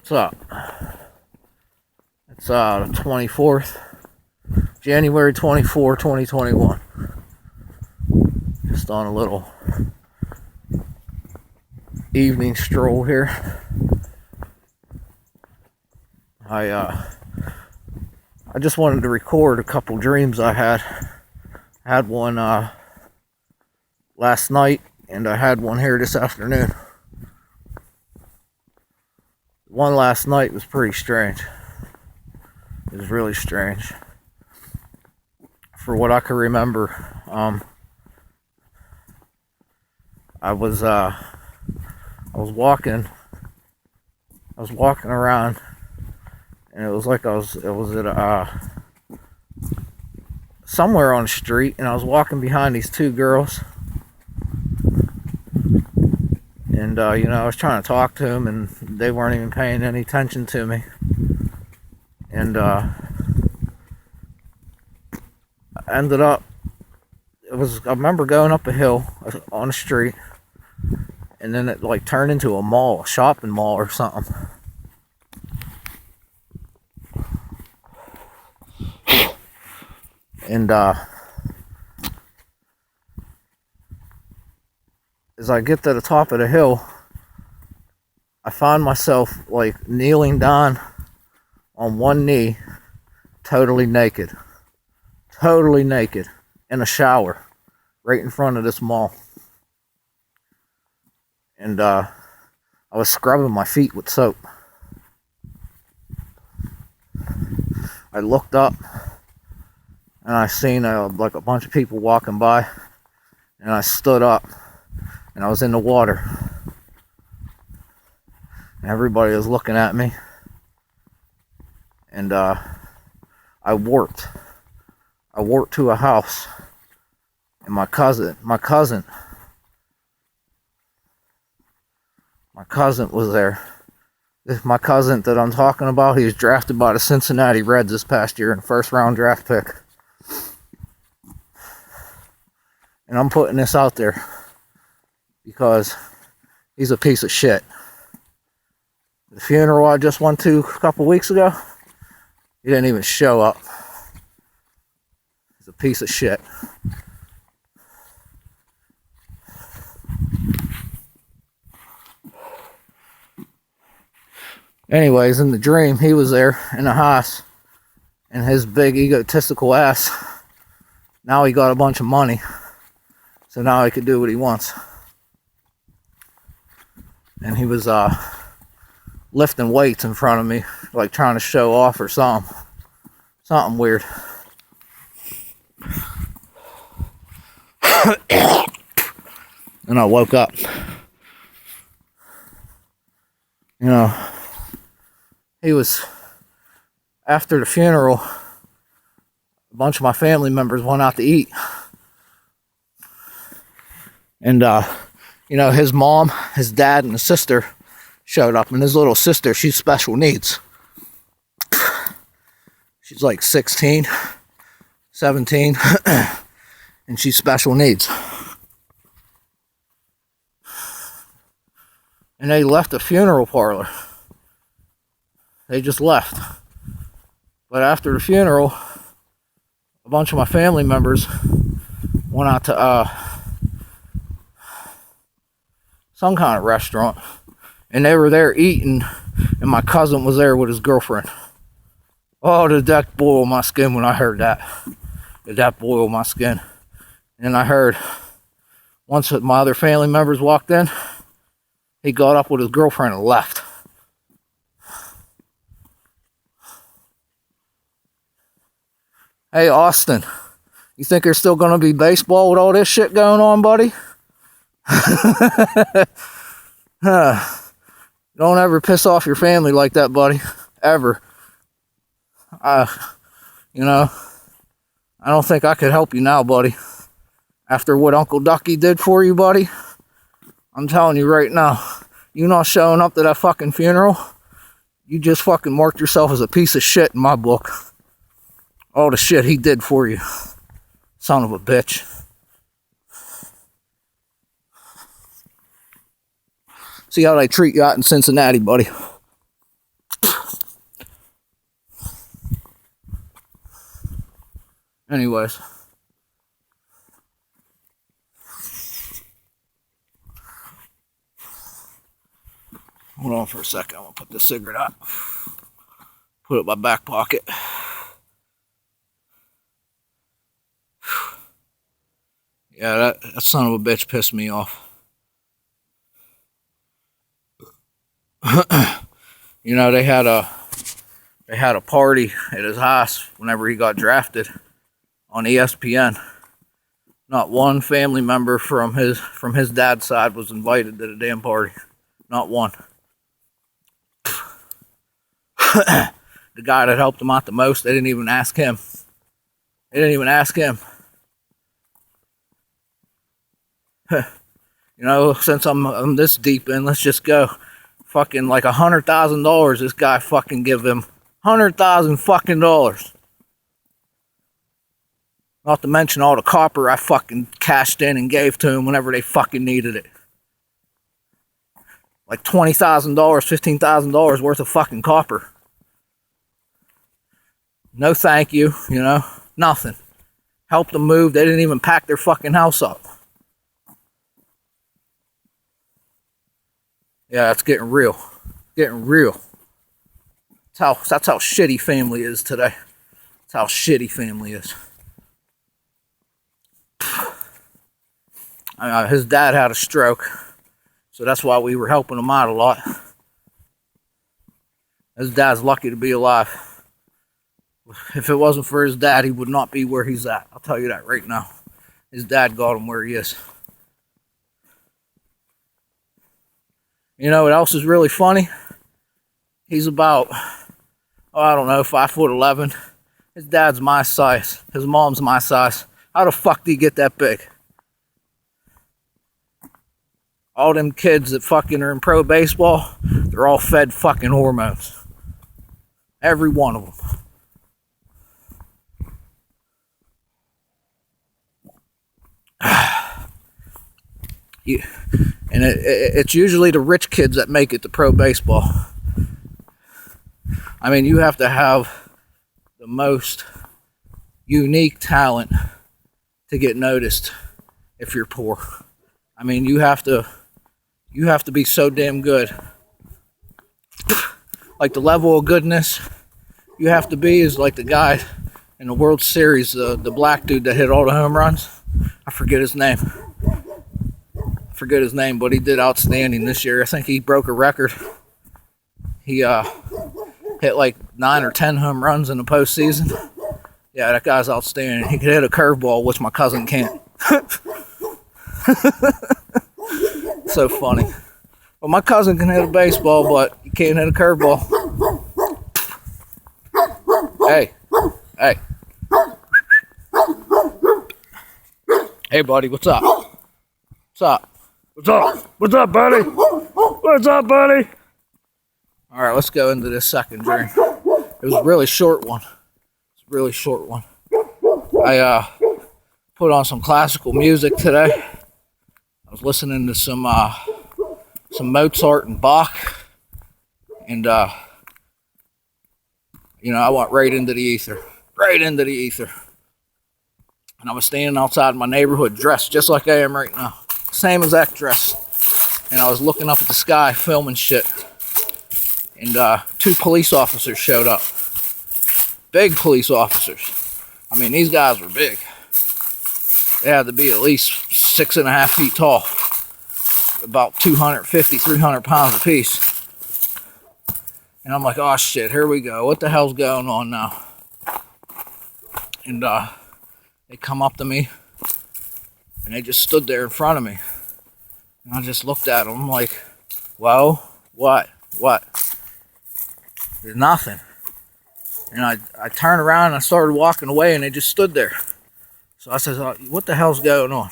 What's up? It's the 24th, January 24, 2021. Just on a little evening stroll here. I just wanted to record a couple dreams I had. I had one last night, and I had one here this afternoon. One last night was pretty strange. It was really strange. For what I can remember, I was walking around, and it was like it was at somewhere on the street, and I was walking behind these two girls, and I was trying to talk to them, and they weren't even paying any attention to me. And I ended up, I remember going up a hill on the street, and then it like turned into a mall, a shopping mall or something. And as I get to the top of the hill, I find myself like kneeling down on one knee, totally naked, in a shower right in front of this mall. And I was scrubbing my feet with soap. I looked up, and I seen like a bunch of people walking by, and I stood up, and I was in the water, and everybody was looking at me, and I warped to a house, and my cousin was there. My cousin that I'm talking about, he was drafted by the Cincinnati Reds this past year in the first round draft pick. And I'm putting this out there because he's a piece of shit. The funeral I just went to a couple weeks ago, he didn't even show up. He's a piece of shit. Anyways, in the dream, he was there in the house, and his big egotistical ass, now he got a bunch of money, so now he could do what he wants. And he was lifting weights in front of me, like trying to show off or something weird. And I woke up. He was, after the funeral, a bunch of my family members went out to eat. And, his mom, his dad, and his sister showed up. And his little sister, she's special needs. She's like 16, 17, and she's special needs. And they left the funeral parlor. They just left. But after the funeral, a bunch of my family members went out to some kind of restaurant, and they were there eating, and my cousin was there with his girlfriend. Oh, did that boil my skin when I heard that? Did that boil my skin? And I heard, once my other family members walked in, he got up with his girlfriend and left. Hey, Austin, you think there's still going to be baseball with all this shit going on, buddy? Don't ever piss off your family like that, buddy. Ever. I don't think I could help you now, buddy. After what Uncle Ducky did for you, buddy, I'm telling you right now, you not showing up to that fucking funeral, you just fucking marked yourself as a piece of shit in my book. All the shit he did for you. Son of a bitch. See how they treat you out in Cincinnati, buddy. Anyways. Hold on for a second. I'm going to put this cigarette out. Put it in my back pocket. Yeah, that son of a bitch pissed me off. You know, they had a party at his house whenever he got drafted on ESPN. Not one family member from his dad's side was invited to the damn party. Not one. The guy that helped him out the most, they didn't even ask him. They didn't even ask him. You know, since I'm this deep in, let's just go. Fucking like $100,000. This guy fucking give him $100,000 fucking dollars. Not to mention all the copper I fucking cashed in and gave to him whenever they fucking needed it. Like $20,000, $15,000 worth of fucking copper. No thank you, you know, nothing. Helped them move. They didn't even pack their fucking house up. Yeah, it's getting real. Getting real. That's how shitty family is today. That's how shitty family is. His dad had a stroke, so that's why we were helping him out a lot. His dad's lucky to be alive. If it wasn't for his dad, he would not be where he's at. I'll tell you that right now. His dad got him where he is. You know what else is really funny? He's about, I don't know, 5'11". His dad's my size. His mom's my size. How the fuck do you get that big? All them kids that fucking are in pro baseball, they're all fed fucking hormones. Every one of them. And it's usually the rich kids that make it to pro baseball. I mean, you have to have the most unique talent to get noticed if you're poor. I mean, you have to be so damn good. Like the level of goodness you have to be is like the guy in the World Series, the black dude that hit all the home runs. I forget his name, but he did outstanding this year. I think he broke a record. He hit like 9 or 10 home runs in the postseason. Yeah, that guy's outstanding. He could hit a curveball, which my cousin can't. So funny. Well, my cousin can hit a baseball, but he can't hit a curveball. Hey. Hey, buddy, what's up? What's up? What's up? What's up, buddy? What's up, buddy? All right, let's go into this second drink. It was a really short one. I put on some classical music today. I was listening to some Mozart and Bach, and I went right into the ether. And I was standing outside my neighborhood dressed just like I am right now. Same exact dress. And I was looking up at the sky, filming shit. And 2 police officers showed up. Big police officers. I mean, these guys were big. They had to be at least 6.5 feet tall. About 250, 300 pounds apiece. And I'm like, oh shit, here we go. What the hell's going on now? And they come up to me. And they just stood there in front of me. And I just looked at them. I'm like, well, what? There's nothing. And I turned around and I started walking away and they just stood there. So I said, what the hell's going on?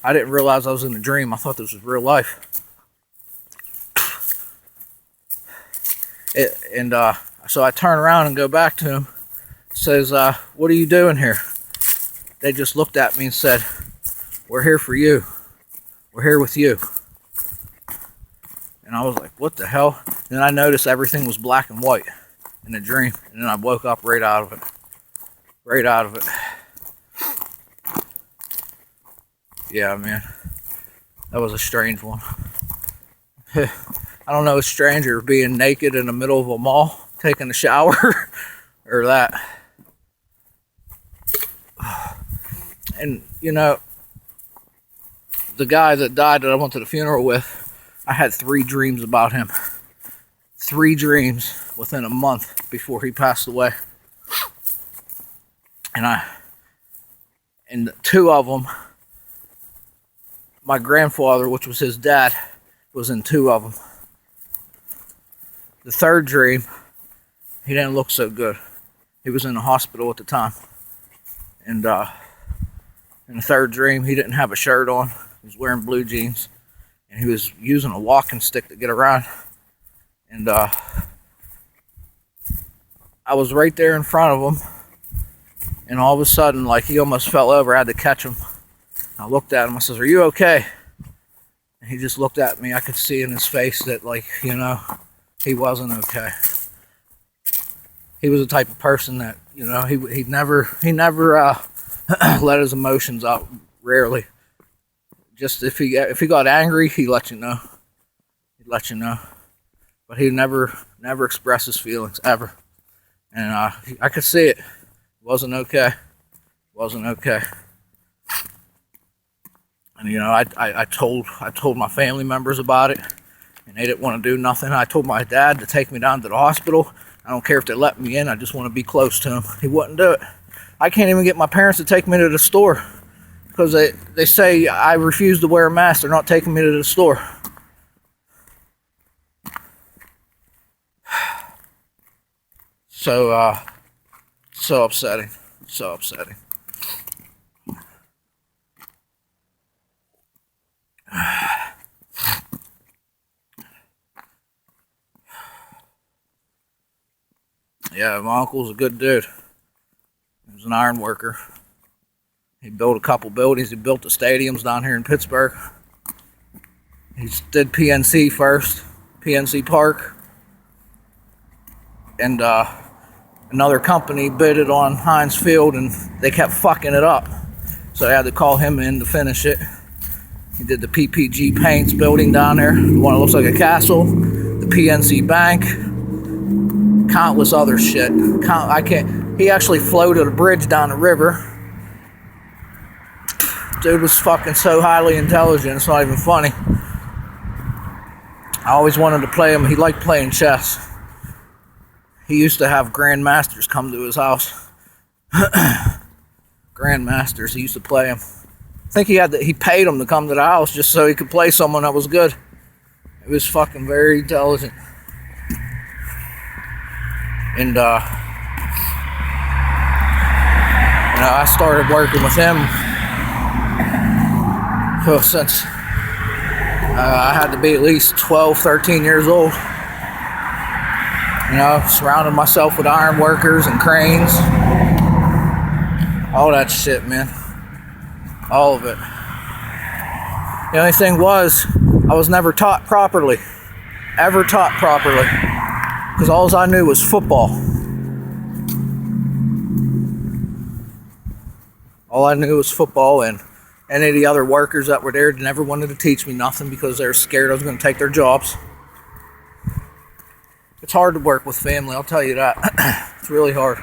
I didn't realize I was in a dream. I thought this was real life. So I turn around and go back to him. Says, what are you doing here? They just looked at me and said, we're here for you. We're here with you. And I was like, what the hell? And then I noticed everything was black and white in the dream. And then I woke up right out of it. Yeah, man, that was a strange one. I don't know, it's stranger being naked in the middle of a mall taking a shower or that. And you know, the guy that died that I went to the funeral with, I had 3 dreams about him. 3 dreams within a month before he passed away. And 2 of them, my grandfather, which was his dad, was in 2 of them. The 3rd dream, he didn't look so good. He was in the hospital at the time. And in the 3rd dream, he didn't have a shirt on. He was wearing blue jeans. And he was using a walking stick to get around. And I was right there in front of him. And all of a sudden, like, he almost fell over. I had to catch him. I looked at him. I says, "Are you okay?" And he just looked at me. I could see in his face that, like, you know, he wasn't okay. He was the type of person that, you know, he never let his emotions out. Rarely. Just if he got angry, he let you know. He'd let you know. But he never expressed his feelings ever. And I could see it. Wasn't okay. Wasn't okay. And you know, I told my family members about it, and they didn't want to do nothing. I told my dad to take me down to the hospital. I don't care if they let me in. I just want to be close to him. He wouldn't do it. I can't even get my parents to take me to the store because they say I refuse to wear a mask. They're not taking me to the store. So so upsetting. So upsetting. Yeah, my uncle's a good dude. He was an iron worker. He built a couple buildings. He built the stadiums down here in Pittsburgh. He did PNC first, PNC Park. And another company bid it on Heinz Field, and they kept fucking it up. So they had to call him in to finish it. He did the PPG Paints building down there, the one that looks like a castle, the PNC Bank, countless other shit. He actually floated a bridge down the river. Dude was fucking so highly intelligent, it's not even funny. I always wanted to play him. He liked playing chess. He used to have grandmasters come to his house. Grandmasters, he used to play them. I think he paid them to come to the house just so he could play someone that was good. He was fucking very intelligent. And I started working with him since I had to be at least 12, 13 years old. You know, surrounded myself with iron workers and cranes. All that shit, man. All of it. The only thing was, I was never taught properly. Ever taught properly. Because all I knew was football. All I knew was football, and any of the other workers that were there never wanted to teach me nothing because they were scared I was going to take their jobs. It's hard to work with family, I'll tell you that. It's really hard.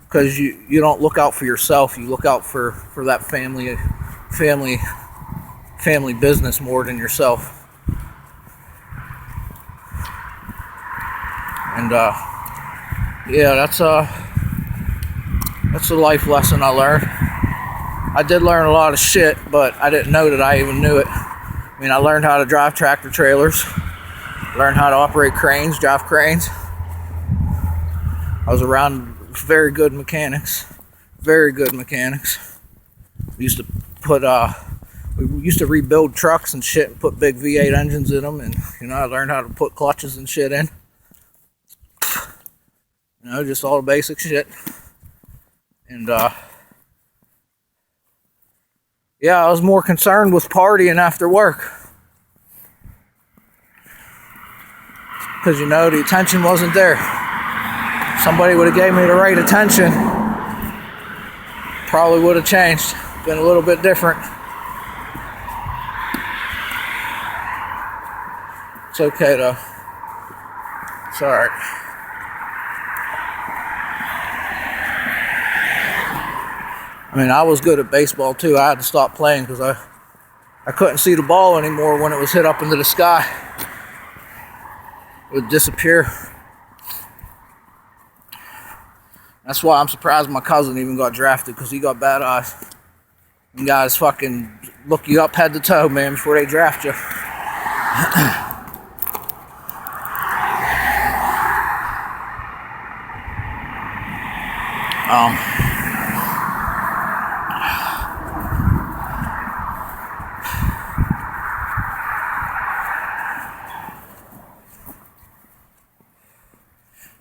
Because you don't look out for yourself, you look out for that family business more than yourself. And yeah, that's a life lesson I learned. I did learn a lot of shit, but I didn't know that I even knew it. I mean, I learned how to drive tractor trailers, learned how to operate cranes, drive cranes. I was around very good mechanics. We used to rebuild trucks and shit and put big V8 engines in them, and you know, I learned how to put clutches and shit in. You know, just all the basic shit. And yeah, I was more concerned with partying after work. Because, you know, the attention wasn't there. Somebody would have gave me the right attention. probably would have changed, been a little bit different. It's okay though. It's alright. I mean, I was good at baseball too. I had to stop playing because I couldn't see the ball anymore when it was hit up into the sky. It would disappear. That's why I'm surprised my cousin even got drafted, because he got bad eyes. You guys fucking look you up head to toe, man, before they draft you.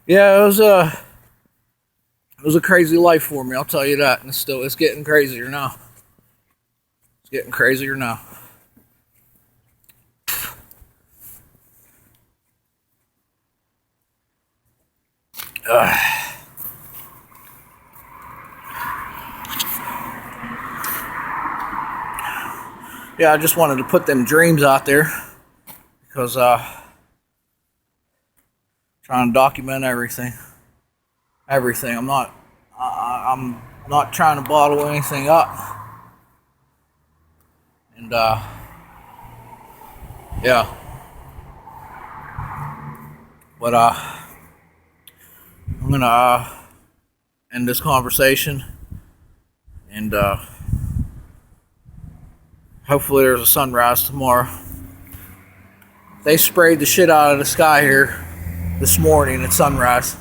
Yeah, it was a crazy life for me, I'll tell you that. And it's getting crazier now. It's getting crazier now. Yeah, I just wanted to put them dreams out there because trying to document everything. I'm not trying to bottle anything up. And yeah. But I'm gonna end this conversation, and hopefully there's a sunrise tomorrow. They sprayed the shit out of the sky here this morning at sunrise.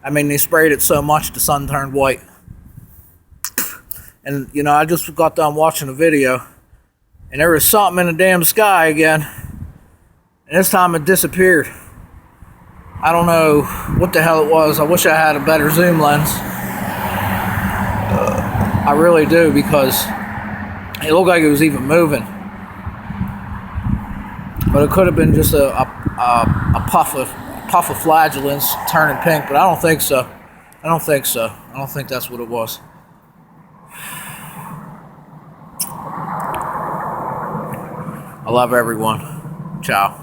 I mean, they sprayed it so much the sun turned white. And, you know, I just got done watching a video, and there was something in the damn sky again. And this time it disappeared. I don't know what the hell it was. I wish I had a better zoom lens. I really do, because it looked like it was even moving. But it could have been just a puff of flagellance turning pink, but I don't think so. I don't think that's what it was. I love everyone. Ciao.